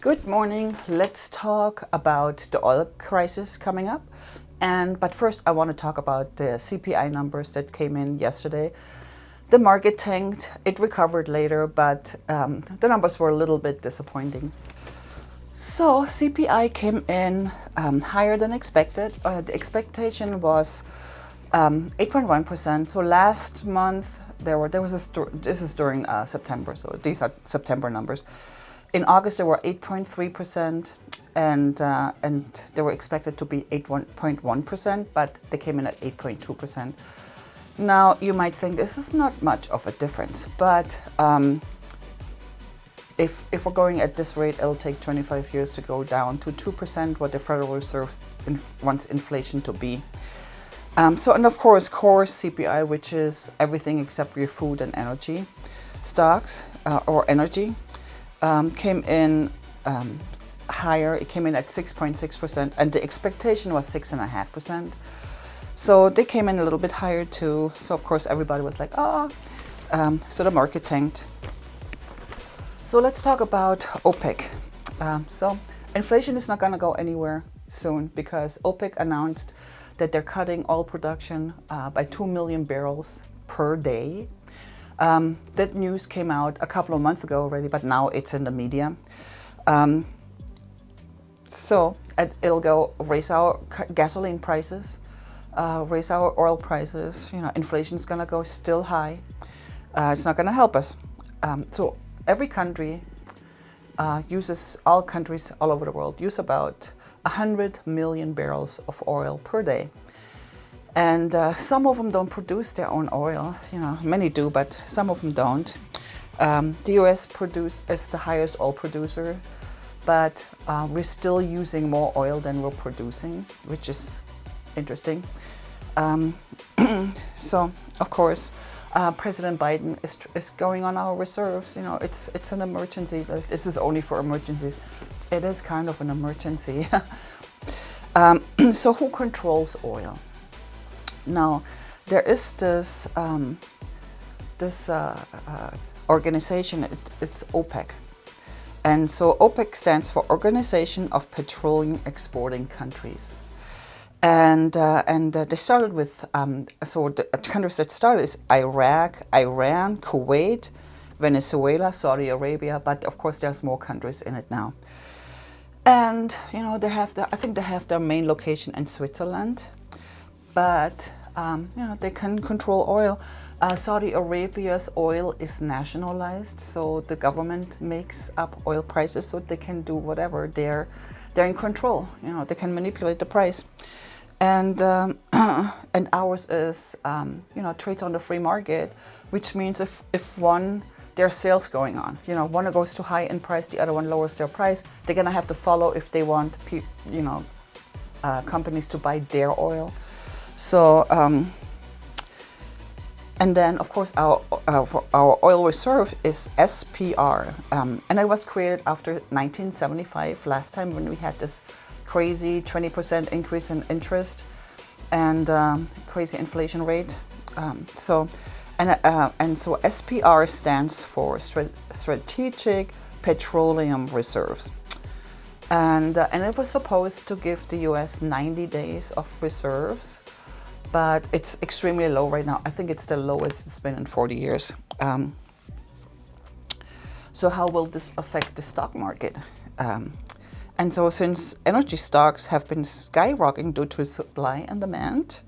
Good morning. Let's talk about the oil crisis coming up. But first, I want to talk about the CPI numbers that came in yesterday. The market tanked. It recovered later, but the numbers were a little bit disappointing. So CPI came in higher than expected. The expectation was 8.1%. So last month this is during September. So these are September numbers. In August, they were 8.3%, and they were expected to be 8.1%, but they came in at 8.2%. Now, you might think this is not much of a difference, but if we're going at this rate, it'll take 25 years to go down to 2%, what the Federal Reserve wants inflation to be. And of course, core CPI, which is everything except for your food and energy stocks or energy, came in higher. It came in at 6.6%, and the expectation was 6.5%. So they came in a little bit higher too. So of course everybody was like, so the market tanked. So let's talk about OPEC. So inflation is not going to go anywhere soon because OPEC announced that they're cutting oil production by 2 million barrels per day. That news came out a couple of months ago already, but now it's in the media. So it'll go raise our gasoline prices, raise our oil prices. Inflation is going to go still high. It's not going to help us. So every country all countries all over the world use about 100 million barrels of oil per day. And some of them don't produce their own oil. Many do, but some of them don't. The US is the highest oil producer, but we're still using more oil than we're producing, which is interesting. So, of course, President Biden is going on our reserves. It's an emergency. This is only for emergencies. It is kind of an emergency. So who controls oil? Now, there is this organization, it's OPEC. And so OPEC stands for Organization of Petroleum Exporting Countries. And they started with, so the countries that started is Iraq, Iran, Kuwait, Venezuela, Saudi Arabia, but of course there's more countries in it now. And, I think they have their main location in Switzerland, but, they can control oil. Saudi Arabia's oil is nationalized, so the government makes up oil prices so they can do whatever. They're in control, they can manipulate the price. And ours is, trades on the free market, which means if one, there's sales going on. One goes too high in price, the other one lowers their price. They're gonna have to follow if they want, companies to buy their oil. So, and then of course our oil reserve is SPR, and it was created after 1975, last time when we had this crazy 20% increase in interest and crazy inflation rate. So SPR stands for Strategic Petroleum Reserves, and it was supposed to give the U.S. 90 days of reserves, but it's extremely low right now. I think it's the lowest it's been in 40 years. So how will this affect the stock market? And so since energy stocks have been skyrocketing due to supply and demand,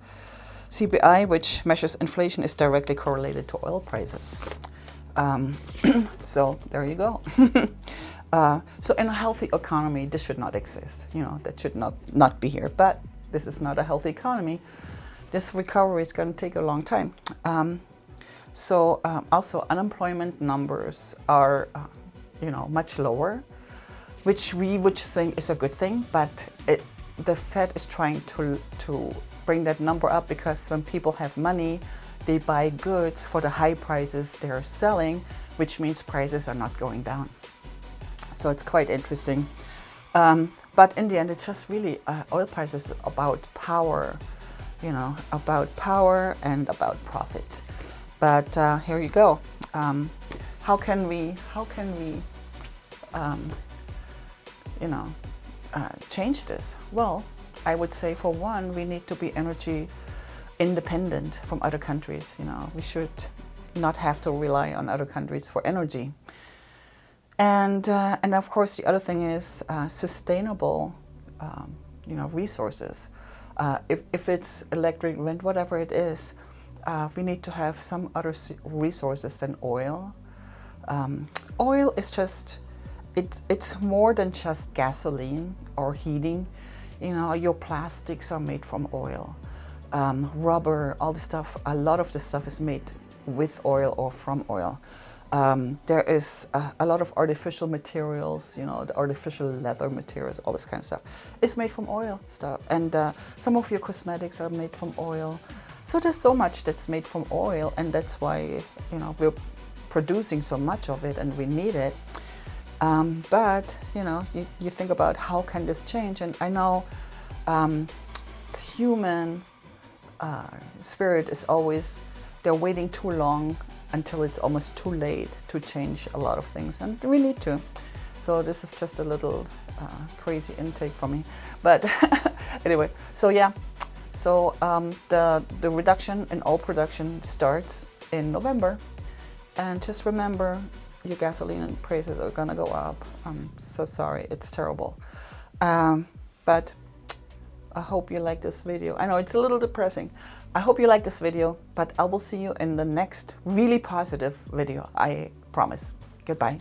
CPI, which measures inflation, is directly correlated to oil prices. So there you go. So in a healthy economy, this should not exist. That should not be here. But this is not a healthy economy. This recovery is going to take a long time. Also unemployment numbers are, much lower, which we would think is a good thing. But the Fed is trying to bring that number up because when people have money, they buy goods for the high prices they're selling, which means prices are not going down. So it's quite interesting. But in the end, it's just really oil prices about power, about power and about profit. But here you go. How can we change this? Well, I would say, for one, we need to be energy independent from other countries. We should not have to rely on other countries for energy. And of course, the other thing is sustainable, resources. If it's electric, wind, whatever it is, we need to have some other resources than oil. Oil is just, it's more than just gasoline or heating. Your plastics are made from oil. Rubber, all the stuff, a lot of the stuff is made with oil or from oil. There is a lot of artificial materials, the artificial leather materials, all this kind of stuff. It's made from oil stuff. And some of your cosmetics are made from oil. So there's so much that's made from oil, and that's why, we're producing so much of it and we need it. But, you think about how can this change? And I know the human spirit is always, they're waiting too long until it's almost too late to change a lot of things, and we need to. So this is just a little crazy intake for me. But anyway, so yeah. So the reduction in oil production starts in November. And just remember, your gasoline prices are gonna go up. I'm so sorry, it's terrible. But I hope you like this video. I know it's a little depressing. I hope you like this video, but I will see you in the next really positive video, I promise. Goodbye.